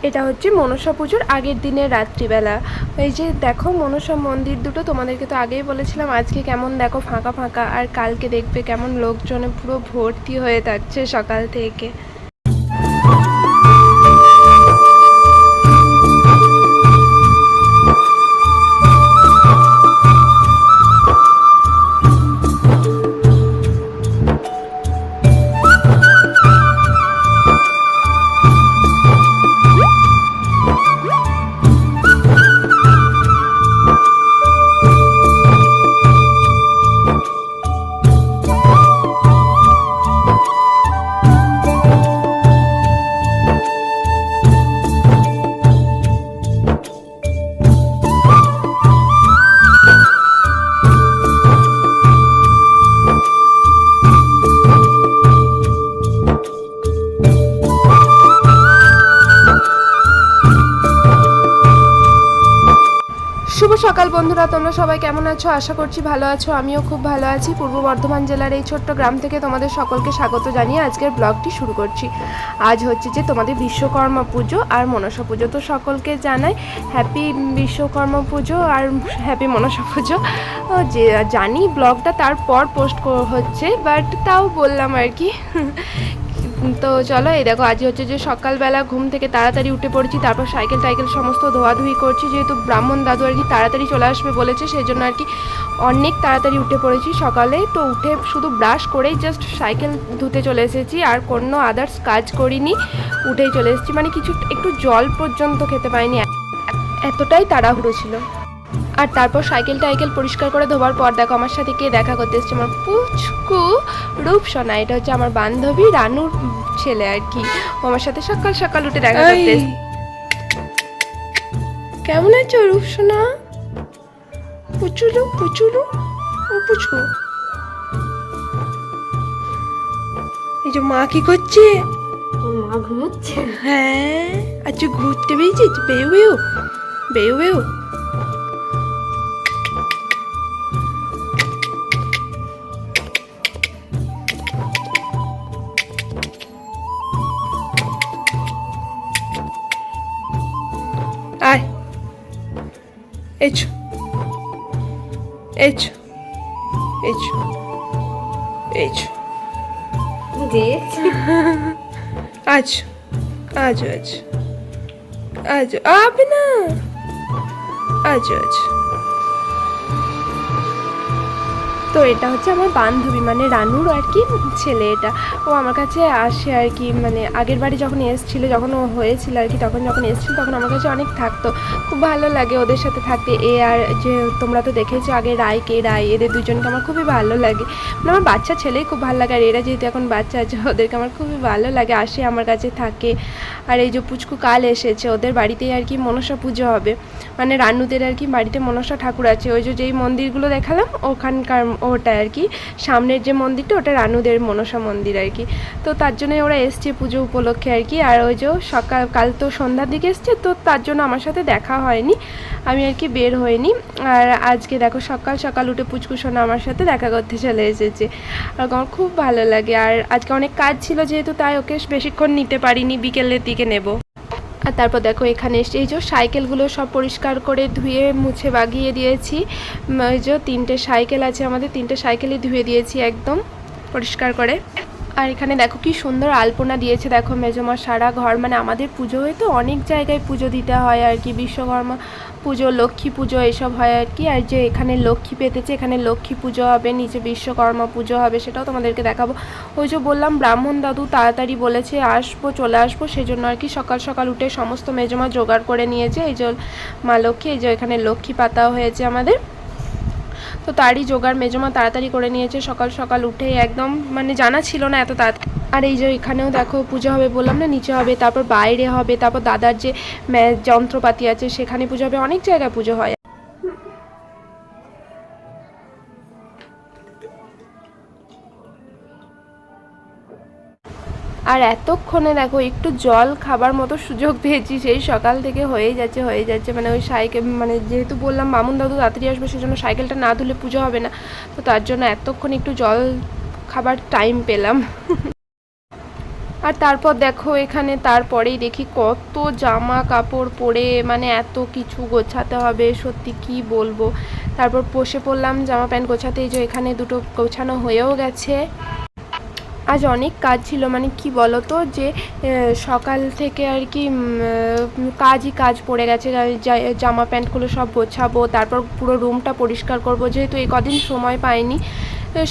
এটা হচ্ছে মনসা পুজোর আগের দিনের রাত্রিবেলা। এই যে দেখো মনসা মন্দির দুটো, তোমাদেরকে তো আগেই বলেছিলাম আজকে কেমন দেখো ফাঁকা ফাঁকা, আর কালকে দেখবে কেমন লোকজনে পুরো ভর্তি হয়ে থাকছে সকাল থেকে। শুভ সকাল বন্ধুরা, তোমরা সবাই কেমন আছো? আশা করছি ভালো আছো। আমিও খুব ভালো আছি। পূর্ব বর্ধমান জেলার এই ছোট্ট গ্রাম থেকে তোমাদের সকলকে স্বাগত জানিয়ে আজকের ব্লগটি শুরু করছি। আজ হচ্ছে যে তোমাদের বিশ্বকর্মা পুজো আর মনসা পুজো। তো সকলকে জানাই হ্যাপি বিশ্বকর্মা পুজো আর হ্যাপি মনসা পুজো। যে জানি ব্লগটা তারপর পোস্ট হচ্ছে, বাট তাও বললাম আর কি। তো চলো, এই দেখো আজ হচ্ছে যে সকালবেলা ঘুম থেকে তাড়াতাড়ি উঠে পড়েছি, তারপর সাইকেল টাইকেল সমস্ত ধোয়াধুয়ি করছি, যেহেতু ব্রাহ্মণ দাদু আর কি তাড়াতাড়ি চলে আসবে বলেছে, সেই জন্য আর কি অনেক তাড়াতাড়ি উঠে পড়েছি সকালে। তো উঠে শুধু ব্রাশ করেই জাস্ট সাইকেল ধুতে চলে এসেছি, আর কোনো আদার্স কাজ করিনি, উঠেই চলে এসেছি। মানে কিছু একটু জল পর্যন্ত খেতে পাইনি, এতটাই তাড়াহুড়ো ছিল। আর তারপর সাইকেল টাইকেল পরিষ্কার করে ধোবার পর দেখো আমার সাথে কে দেখা করতে এসছে, আমার পুচকু রূপসোনা। এটা হচ্ছে আমার বান্ধবী রানুর ছেলে আর কি। ও আমার সাথে সকাল সকাল উঠে দেখা করতে। কেমন আছো রূপসোনা? পুচুলু পুচুলু ও পুচকু। এই যে মা কি করছে? মা ঘুমোচ্ছে। হ্যাঁ, আচ্ছা ঘুরতে বেরিয়েছিস? বেউ বেউ বেউ বেউ। আয়, এছো এছো এছো এছো। আজ আজ আজ আজ আবে না, আজ আজ। তো এটা হচ্ছে আমার বান্ধবী মানে রানুর আর কি ছেলে। এটা ও আমার কাছে আসে আর কি, মানে আগের বাড়ি যখন এসেছিলো, যখন ও হয়েছিল আর কি, তখন যখন এসেছিলো তখন আমার কাছে অনেক থাকতো। খুব ভালো লাগে ওদের সাথে থাকতে। এ আর যে তোমরা তো দেখেছো আগে রায়, এদের দুজনকে আমার খুবই ভালো লাগে। মানে আমার বাচ্চা ছেলেই খুব ভালো লাগে, আর এরা যেহেতু এখন বাচ্চা আছে ওদেরকে আমার খুবই ভালো লাগে, আসে আমার কাছে থাকে। আর এই যে পুচকু কাল এসেছে, ওদের বাড়িতেই আর কি মনসা পুজো হবে, মানে রানুদের আর কি বাড়িতে মনসা ঠাকুর আছে। ওই যে যেই মন্দিরগুলো দেখালাম ওখানকার ওটা আর কি, সামনের যে মন্দিরটা ওটা রানুদের মনসা মন্দির আর কি। তো তার জন্যই ওরা এসছে পুজো উপলক্ষে আর কি। আর ওই যে কাল তো সন্ধ্যার দিকে এসছে, তো তার জন্য আমার সাথে দেখা হয়নি, আমি আর কি বের হইনি। আর আজকে দেখো সকাল সকাল উঠে পুচকু সোনা আমার সাথে দেখা করতে চলে এসেছে, আর আমার খুব ভালো লাগে। আর আজকে অনেক কাজ ছিল যেহেতু, তাই ওকে বেশিক্ষণ নিতে পারিনি, বিকেলের দিকে নেব। আর তারপর দেখো এখানে এসে এই যে সাইকেলগুলো সব পরিষ্কার করে ধুয়ে মুছে বাগিয়ে দিয়েছি। ওই যে 3টে সাইকেল আছে আমাদের, 3টে সাইকেলই ধুয়ে দিয়েছি একদম পরিষ্কার করে। আর এখানে দেখো কি সুন্দর আলপনা দিয়েছে, দেখো মেজমা সারা ঘর। মানে আমাদের পুজো হয় তো অনেক জায়গায় পুজো দিতে হয় আর কি, বিশ্বকর্মা পুজো, লক্ষ্মী পুজো এসব হয় আর কি। আর যে এখানে লক্ষ্মী পেতেছে, এখানে লক্ষ্মী পুজো হবে, নিচে বিশ্বকর্মা পুজো হবে, সেটাও তোমাদেরকে দেখাবো। ওই যে বললাম ব্রাহ্মণ দাদু তাড়াতাড়ি বলেছে আসবো, চলে আসবো, সেজন্য আর কি সকাল সকাল উঠে সমস্ত মেজমা জোগাড় করে নিয়েছে। এই যে মা লক্ষ্মী, এই যে এখানে লক্ষ্মী পাতাও হয়েছে আমাদের, তো তারই জোগাড় মেজমা তাড়াতাড়ি করে নিয়েছে সকাল সকাল উঠে একদম, মানে জানা ছিল না এত তাড়াতাড়ি। আর এই যে এখানেও দেখো পুজো হবে, বললাম না নিচে হবে, তারপর বাইরে হবে, তারপর দাদার যে যন্ত্রপাতি আছে সেখানে পুজো হবে, অনেক জায়গায় পুজো হয়। আর এতক্ষণে দেখো একটু জল খাবার মতো সুযোগ পেয়েছি, সেই সকাল থেকে হয়ে যাচ্ছে মানে ওই সাইকেল, মানে যেহেতু বললাম মামুন দাদু তাড়াতাড়ি আসবে, সেজন্য সাইকেলটা না ধুলে পুজো হবে না, তো তার জন্য এতক্ষণ একটু জল খাবার টাইম পেলাম। আর তারপর দেখো এখানে তারপরেই দেখি কত জামা কাপড় পরে মানে এত কিছু গোছাতে হবে, সত্যি কি বলবো। তারপর বসে পড়লাম জামা প্যান্ট গোছাতে, এই যে এখানে দুটো গোছানো হয়েও গেছে। আজ অনেক কাজ ছিল, মানে কি বলো তো যে সকাল থেকে আর কি কাজই কাজ পড়ে গেছে। জামা প্যান্টগুলো সব গোছাবো, তারপর পুরো রুমটা পরিষ্কার করব, যেহেতু এই কদিন সময় পাইনি।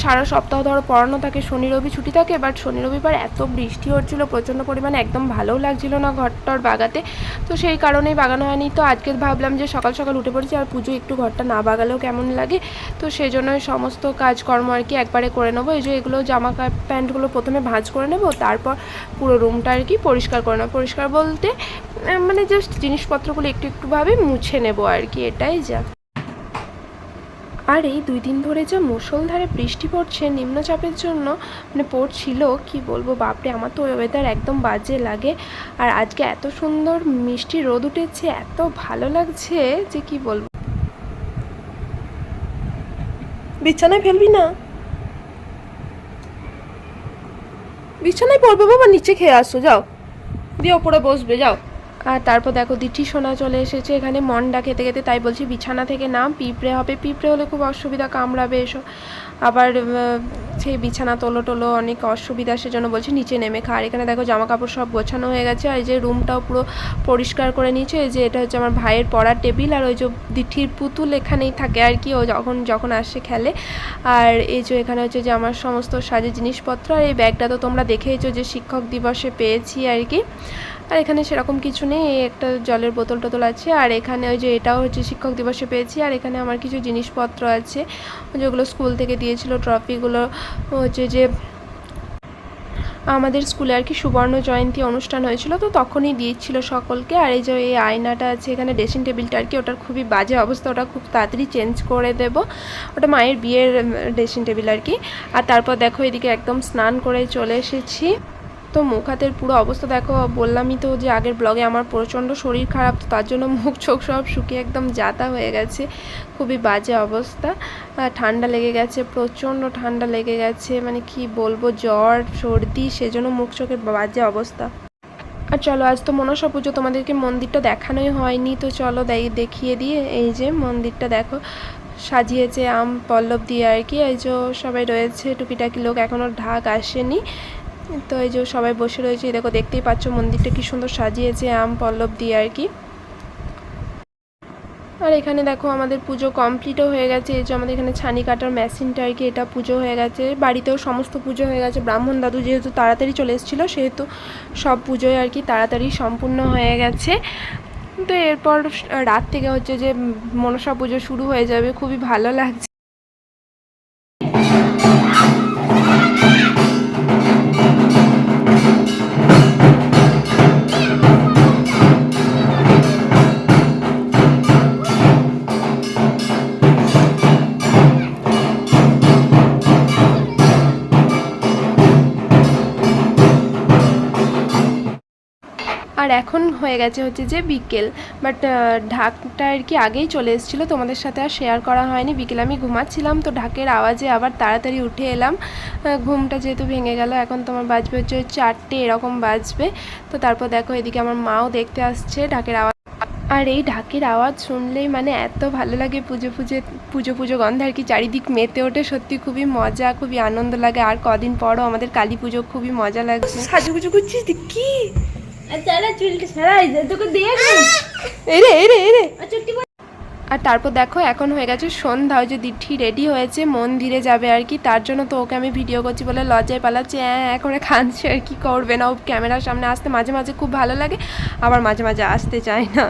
সারা সপ্তাহ ধরো পড়ানো থাকে, শনি রবি ছুটি থাকে, বাট শনি রবিবার এত বৃষ্টি হচ্ছিলো প্রচণ্ড পরিমাণে, একদম ভালোও লাগছিল না ঘরটার বাগাতে। তো সেই কারণেই বাগানো হয়নি। তো আজকে ভাবলাম যে সকাল সকাল উঠে পড়েছি, আর পুজো একটু ঘরটা না বাগালেও কেমন লাগে, তো সেই জন্যই সমস্ত কাজকর্ম আর কি একবারে করে নেবো। এই যে এগুলো জামা প্যান্টগুলো প্রথমে ভাঁজ করে নেবো, তারপর পুরো রুমটা আর কি পরিষ্কার করে নেবো। পরিষ্কার বলতে মানে জাস্ট জিনিসপত্রগুলো একটু একটুভাবে মুছে নেবো আর কি, এটাই যা। আর এই 2 দিন ধরে যা মুষলধারে বৃষ্টি পড়ছে নিম্নচাপের জন্য, মানে পড়ছিল, কি বলবো বাপরে, আমার তো ওয়েদার একদম বাজে লাগে। আর আজকে এত সুন্দর মিষ্টি রোদ উঠেছে, এত ভালো লাগছে যে কি বলবো। বিছানায় ফেলবি না, বিছানায় পড়বে বাবা, নিচে খেয়ে আসো, যাও দিয়ে ওপরে বসবে, যাও। আর তারপর দেখো দিঠি সোনা চলে এসেছে এখানে মন্ডা খেতে খেতে, তাই বলছি বিছানা থেকে নাম, পিঁপড়ে হবে, পিঁপড়ে হলে খুব অসুবিধা, কামড়াবে এসব, আবার সেই বিছানা তোলো অনেক অসুবিধা, সেজন্য বলছি নিচে নেমে খা। আর এখানে দেখো জামা কাপড় সব গোছানো হয়ে গেছে, আর এই যে রুমটাও পুরো পরিষ্কার করে নিয়েছে। এই যে এটা হচ্ছে আমার ভাইয়ের পড়ার টেবিল, আর ওই যে দিঠির পুতুল এখানেই থাকে আর কি, ও যখন আসে খেলে। আর এই যে এখানে হচ্ছে যে আমার সমস্ত সাজের জিনিসপত্র, আর এই ব্যাগটা তো তোমরা দেখেইছো যে শিক্ষক দিবসে পেয়েছি আর কি। আর এখানে সেরকম কিছু নেই, একটা জলের বোতল টোতল আছে। আর এখানে ওই যে এটাও হচ্ছে শিক্ষক দিবসে পেয়েছি। আর এখানে আমার কিছু জিনিসপত্র আছে যেগুলো স্কুল থেকে দিয়েছিল, ট্রফিগুলো হচ্ছে যে আমাদের স্কুলে আর কি সুবর্ণ জয়ন্তী অনুষ্ঠান হয়েছিল, তো তখনই দিয়েছিল সকলকে। আর এই যে এই আয়নাটা আছে এখানে, ড্রেসিং টেবিলটা আর কি, ওটার খুবই বাজে অবস্থা, ওটা খুব তাড়াতাড়ি চেঞ্জ করে দেব, ওটা মায়ের বিয়ের ড্রেসিং টেবিল আর কি। আর তারপর দেখো এদিকে একদম স্নান করে চলে এসেছি। তো মুখ হাতের পুরো অবস্থা দেখো, বললামই তো যে আগের ব্লগে আমার প্রচণ্ড শরীর খারাপ, তো তার জন্য মুখ চোখ সব শুকিয়ে একদম জাতা হয়ে গেছে, খুবই বাজে অবস্থা। ঠান্ডা লেগে গেছে, প্রচণ্ড ঠান্ডা লেগে গেছে, মানে কি বলবো, জ্বর সর্দি, সেজন্য মুখ চোখের বাজে অবস্থা। আর চলো, আজ তো মনসা পুজো, তোমাদেরকে মন্দিরটা দেখানোই হয়নি, তো চলো দেখিয়ে দিয়ে। এই যে মন্দিরটা দেখো সাজিয়েছে আম পল্লব দিয়ে আর কি, এই যে সবাই রয়েছে, টুকিটাকি লোক, এখনও ঢাক আসেনি, তো এই যে সবাই বসে রয়েছে। দেখো দেখতেই পাচ্ছ মন্দিরটা কি সুন্দর সাজিয়েছে আম পল্লব দিয়ে আর কি। আর এখানে দেখো আমাদের পুজো কমপ্লিটও হয়ে গেছে, এই যে আমাদের এখানে ছানি কাটার মেশিনটা আর কি, এটা পুজো হয়ে গেছে। বাড়িতেও সমস্ত পুজো হয়ে গেছে, ব্রাহ্মণ দাদু যেহেতু তাড়াতাড়ি চলে এসেছিলো, সেহেতু সব পুজোয় আর কি তাড়াতাড়ি সম্পূর্ণ হয়ে গেছে। তো এরপর রাত থেকে হচ্ছে যে মনসা পুজো শুরু হয়ে যাবে, খুবই ভালো লাগছে। আর এখন হয়ে গেছে হচ্ছে যে বিকেল, বাট ঢাকটা আর কি আগেই চলে এসেছিলো, তোমাদের সাথে আর শেয়ার করা হয়নি। বিকেলে আমি ঘুমাচ্ছিলাম, তো ঢাকের আওয়াজে আবার তাড়াতাড়ি উঠে এলাম, ঘুমটা যেহেতু ভেঙে গেল। এখন তোমার বাজবে হচ্ছে 4টে এরকম বাজবে। তো তারপর দেখো এদিকে আমার মাও দেখতে আসছে ঢাকের আওয়াজ, আর এই ঢাকের আওয়াজ শুনলেই মানে এত ভালো লাগে, পুজো গন্ধে আর কি চারিদিক মেতে ওঠে, সত্যি খুবই মজা, খুবই আনন্দ লাগে। আর কদিন পরও আমাদের কালী পুজো, খুবই মজা লাগছে। সাজুগুজু করছিস কি? আর তারপর দেখো এখন হয়ে গেছে সন্ধ্যা, ওই যে দিঠি রেডি হয়েছে মন্দিরে যাবে আর কি, তার জন্য তো ওকে আমি ভিডিও করছি বলে লজ্জায় পালাচ্ছে, করে খাচ্ছে আর কি, করবে না। ও ক্যামেরার সামনে আসতে মাঝে মাঝে খুব ভালো লাগে, আবার মাঝে মাঝে আসতে চায় না।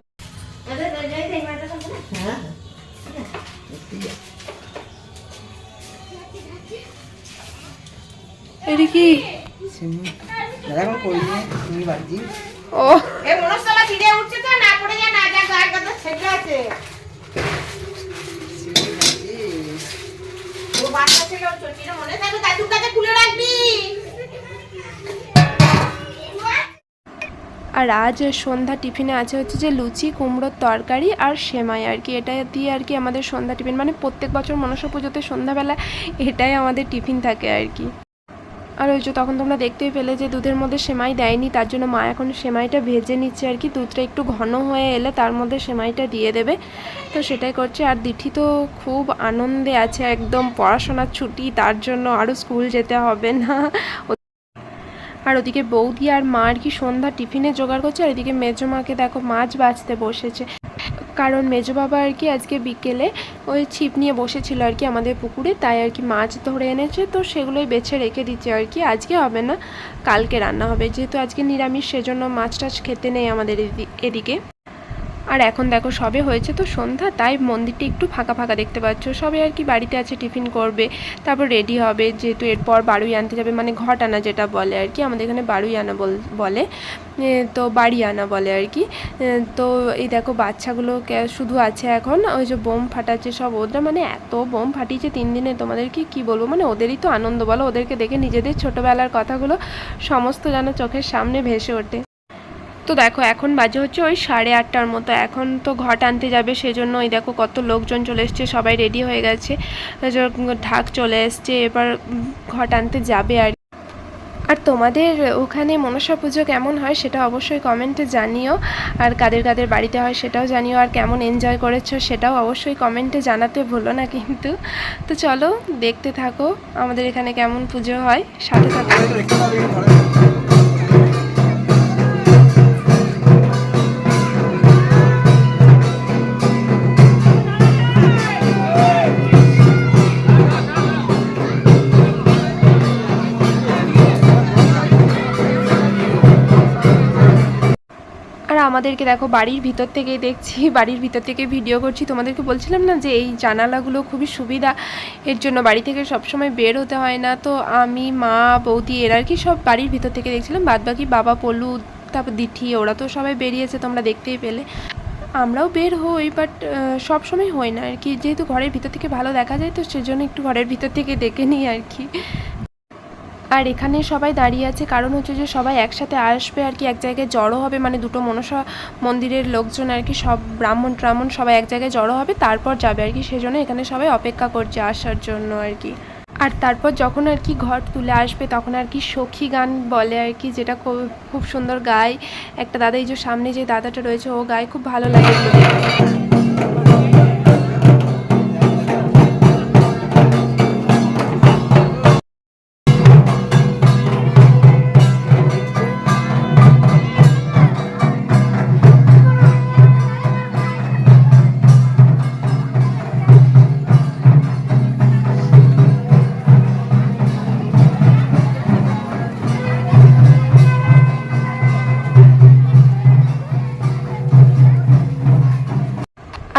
এটা কি ও এ মনসলা ফিরে উঠছে, তো না পড়ে যা, না যা গায়ের কথা ছেড়ে আছে, ও বাচ্চা ছিল, চটিটা মনে থাকবে, দাদুর কাছে খুলে রাখবি। আর আজ সন্ধ্যা টিফিনে আছে হচ্ছে যে লুচি, কুমড়োর তরকারি আর সেমাই আর কি, এটা দিয়ে আর কি আমাদের সন্ধ্যা টিফিন, মানে প্রত্যেক বছর মনসা পুজোতে সন্ধ্যাবেলা এটাই আমাদের টিফিন থাকে আর কি। আর ওই যে তখন তোমরা দেখতেই পেলে যে দুধের মধ্যে সেমাই দেয়নি, তার জন্য মা এখন সেমাইটা ভেজে নিচ্ছে আর কি। দুধটা একটু ঘন হয়ে এলে তার মধ্যে সেমাইটা দিয়ে দেবে, তো সেটাই করছে। আর দিঠি তো খুব আনন্দে আছে, একদম পড়াশোনার ছুটি, তার জন্য আরও স্কুল যেতে হবে না। আর ওদিকে বৌদি আর মা আর কি সন্ধ্যা টিফিনে জোগাড় করছে, আর এদিকে মেজো মাকে দেখো মাছ বাছতে বসেছে। কারণ মেজো বাবা আর কি আজকে বিকেলে ওই ছিপ নিয়ে বসেছিল আর কি আমাদের পুকুরে, তাই আর কি মাছ ধরে এনেছে, তো সেগুলোই বেছে রেখে দিচ্ছে আর কি। আজকে হবে না, কালকে রান্না হবে, যেহেতু আজকে নিরামিষ, সেজন্য মাছ টাছ খেতে নেই আমাদের এদিকে। আর এখন দেখো সবে হয়েছে তো সন্ধ্যা, তাই মন্দিরটা একটু ফাঁকা ফাঁকা দেখতে পাচ্ছ। সবে আর কি বাড়িতে আছে, টিফিন করবে, তারপর রেডি হবে, যেহেতু এরপর বাড়ুই আনতে যাবে, মানে ঘট আনা যেটা বলে আর কি, আমাদের এখানে বাড়ুই আনা বলে, তো বাড়ি আনা বলে আর কি। তো এই দেখো বাচ্চাগুলো শুধু আছে এখন, ওই যে বোম ফাটাচ্ছে সব ওদের, মানে এত বোম ফাটিয়েছে 3 দিনে, তোমাদেরকে কি বলবো, মানে ওদেরই তো আনন্দ বলো, ওদেরকে দেখে নিজেদের ছোটোবেলার কথাগুলো সমস্ত যেন চোখের সামনে ভেসে ওঠে। তো দেখো এখন বাজে হচ্ছে ওই 8:30টার মতো, এখন তো ঘট আনতে যাবে, সেজন্য ওই দেখো কত লোকজন চলে এসছে, সবাই রেডি হয়ে গেছে, ঢাক চলে এসছে, এবার ঘট আনতে যাবে আর। আর তোমাদের ওখানে মনসা পুজো কেমন হয় সেটা অবশ্যই কমেন্টে জানিও, আর কাদের কাদের বাড়িতে হয় সেটাও জানিও, আর কেমন এনজয় করেছো সেটাও অবশ্যই কমেন্টে জানাতে ভুলো না কিন্তু। তো চলো দেখতে থাকো আমাদের এখানে কেমন পুজো হয়, সাথে থাকো। আর আমাদেরকে দেখো বাড়ির ভিতর থেকেই দেখছি, বাড়ির ভিতর থেকে ভিডিও করছি। তোমাদেরকে বলছিলাম না যে এই জানালাগুলো খুবই সুবিধা, এর জন্য বাড়ি থেকে সবসময় বের হতে হয় না। তো আমি, মা, বৌদি এরা আর কি সব বাড়ির ভিতর থেকে দেখছিলাম, বাদবাকি বাবা, পলু, তারপর দিঠি, ওরা তো সবাই বেরিয়েছে, তোমরা দেখতেই পেলে। আমরাও বের হই, বাট সব সময় হই না আর কি, যেহেতু ঘরের ভিতর থেকে ভালো দেখা যায়, তো সেজন্য একটু ঘরের ভিতর থেকে দেখে নিই আর কি। আর এখানে সবাই দাঁড়িয়ে আছে কারণ হচ্ছে যে সবাই একসাথে আসবে আর কি, এক জায়গায় জড়ো হবে, মানে দুটো মনসা মন্দিরের লোকজন আর কি, সব ব্রাহ্মণ ট্রাহ্মণ সবাই এক জায়গায় জড়ো হবে, তারপর যাবে আর কি, সেজন্য এখানে সবাই অপেক্ষা করছে আসার জন্য আর কি। আর তারপর যখন আর কি ঘট তুলে আসবে, তখন আর কি সখী গান বলে আর কি, যেটা খুব সুন্দর গায় একটা দাদা, এই যে সামনে যে দাদাটা রয়েছে ও গায়, খুব ভালো লাগে এগুলো দেখতে।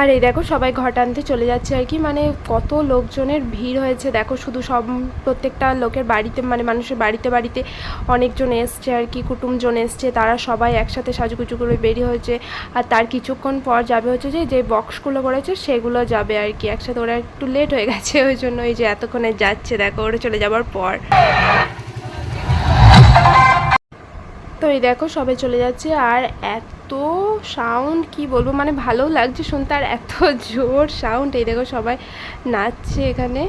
আর এই দেখো সবাই ঘট আনতে চলে যাচ্ছে আর কি, মানে কত লোকজনের ভিড় হয়েছে দেখো, শুধু সব প্রত্যেকটা লোকের বাড়িতে, মানে মানুষের বাড়িতে বাড়িতে অনেকজন এসছে আর কি, কুটুমজন এসছে, তারা সবাই একসাথে সাজুগুজু করে বেরিয়ে হয়েছে। আর তার কিছুক্ষণ পর যাবে হচ্ছে যে বক্সগুলো করেছে সেগুলো যাবে আর কি একসাথে, ওরা একটু লেট হয়ে গেছে, ওই জন্য এই যে এতক্ষণে যাচ্ছে দেখো, ওরা চলে যাবার পর। তো এই দেখো সবাই চলে যাচ্ছে, আর এত সাউন্ড কি বলবো, মানে ভালোও লাগছে শুনতে, আর এত জোর সাউন্ড। এই দেখো সবাই নাচছে এখানে।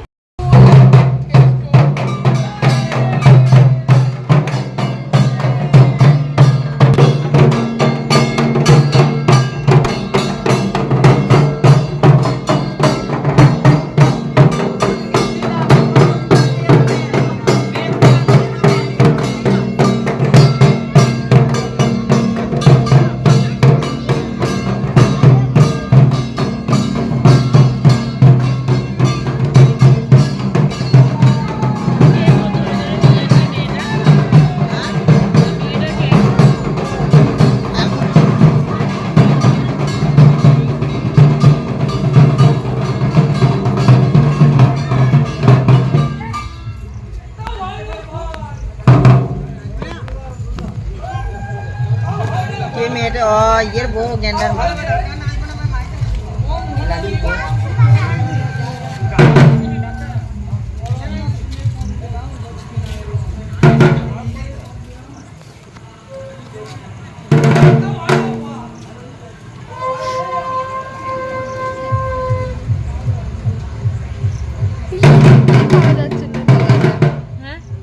Ayer bawa gendar.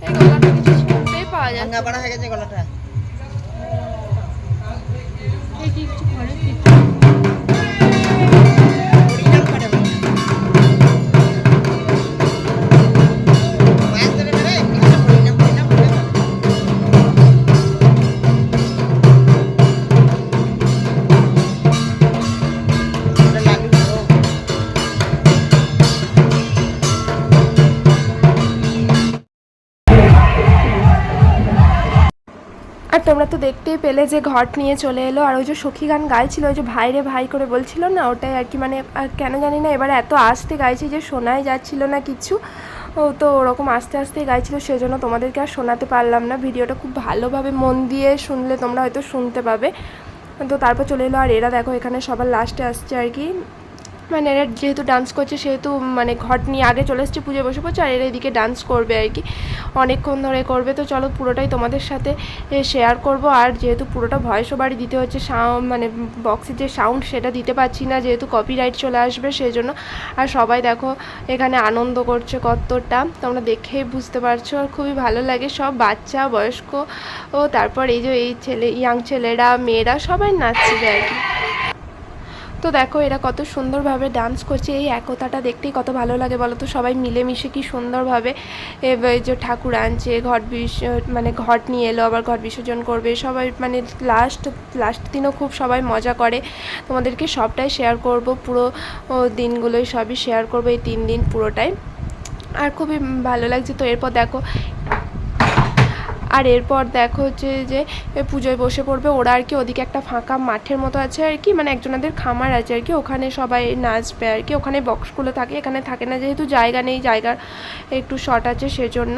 এই গলাটা কিছু আর তোমরা তো দেখতেই পেলে যে ঘট নিয়ে চলে এলো, আর ওই যে সখী গান গাইছিল, ওই যে ভাই রে ভাই করে বলছিল না, ওটাই আর কি। মানে আর কেন জানি না এবার এত আস্তে গাইছে যে শোনাই যাচ্ছিল না কিছু। ও তো ওরকম আস্তে আস্তেই গাইছিল, সেজন্য তোমাদেরকে আর শোনাতে পারলাম না। ভিডিওটা খুব ভালোভাবে মন দিয়ে শুনলে তোমরা হয়তো শুনতে পাবে। তো তারপর চলে এলো, আর এরা দেখো এখানে সবার লাস্টে আসছে আর কি। মানে এরা যেহেতু ডান্স করছে সেহেতু মানে ঘট নিয়ে আগে চলে এসছে, পুজো বসে পড়ছে, আর এরা এদিকে ডান্স করবে আর কি, অনেকক্ষণ ধরে করবে। তো চলো পুরোটাই তোমাদের সাথে শেয়ার করব। আর যেহেতু পুরোটা ভয়েস ওভারই দিতে হচ্ছে, মানে বক্সের যে সাউন্ড সেটা দিতে পারছি না, যেহেতু কপিরাইট চলে আসবে সেই জন্য। আর সবাই দেখো এখানে আনন্দ করছে কতটা, তোমরা দেখেই বুঝতে পারছো। আর খুবই ভালো লাগে, সব বাচ্চা বয়স্ক ও তারপর এই যে এই ইয়াং ছেলেরা মেয়েরা সবাই নাচছে আর কি। তো দেখো এরা কত সুন্দরভাবে ডান্স করছে, এই একতাটা দেখতেই কত ভালো লাগে বলো তো। সবাই মিলেমিশে কি সুন্দরভাবে এই যে ঠাকুর আনছে, মানে ঘট নিয়ে এলো, আবার ঘট বিসর্জন করবে সবাই। মানে লাস্ট দিনও খুব সবাই মজা করে। তোমাদেরকে সবটাই শেয়ার করব, পুরো দিনগুলোই সবই শেয়ার করব, এই 3 দিন পুরোটাই। আর খুবই ভালো লাগছে। তো এরপর দেখো হচ্ছে যে পুজোয় বসে পড়বে ওরা আর কি। ওদিকে একটা ফাঁকা মাঠের মতো আছে আর কি, মানে একজনাদের খামার আছে আর কি, ওখানে সবাই নাচবে আর কি। ওখানে বক্সগুলো থাকে, এখানে থাকে না, যেহেতু জায়গা নেই, জায়গার একটু শর্ট আছে সেজন্য।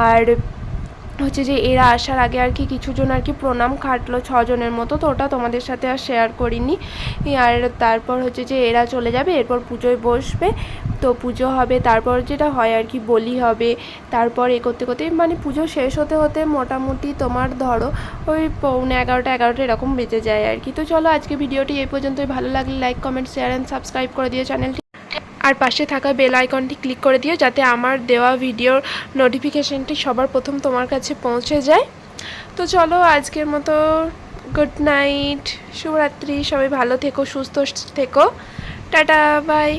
আর হচ্ছে যে এরা আসার আগে আর কি কিছুজন আর কি প্রণাম খাটলো 6 জনের মতো, তো ওটা তোমাদের সাথে আর শেয়ার করিনি। আর তারপর হচ্ছে যে এরা চলে যাবে, এরপর পুজোয় বসবে। তো পুজো হবে, তারপর যেটা হয় আর কি বলি হবে। তারপর করতে করতে মানে পুজো শেষ হতে হতে মোটামুটি তোমার ধরো ওই 11:30 এরকম বেজে যায় আর কি। তো চলো আজকে ভিডিওটি এই পর্যন্তই। ভালো লাগলে like comment share and subscribe করে দিও চ্যানেলটি, আর পাশে থাকা বেল আইকনটি ক্লিক করে দিও, যাতে আমার দেওয়া ভিডিওর নোটিফিকেশানটি সবার প্রথম তোমার কাছে পৌঁছে যায়। তো চলো আজকের মতো গুড নাইট, শুভরাত্রি, সবাই ভালো থেকো, সুস্থ থেকো, টাটা বাই।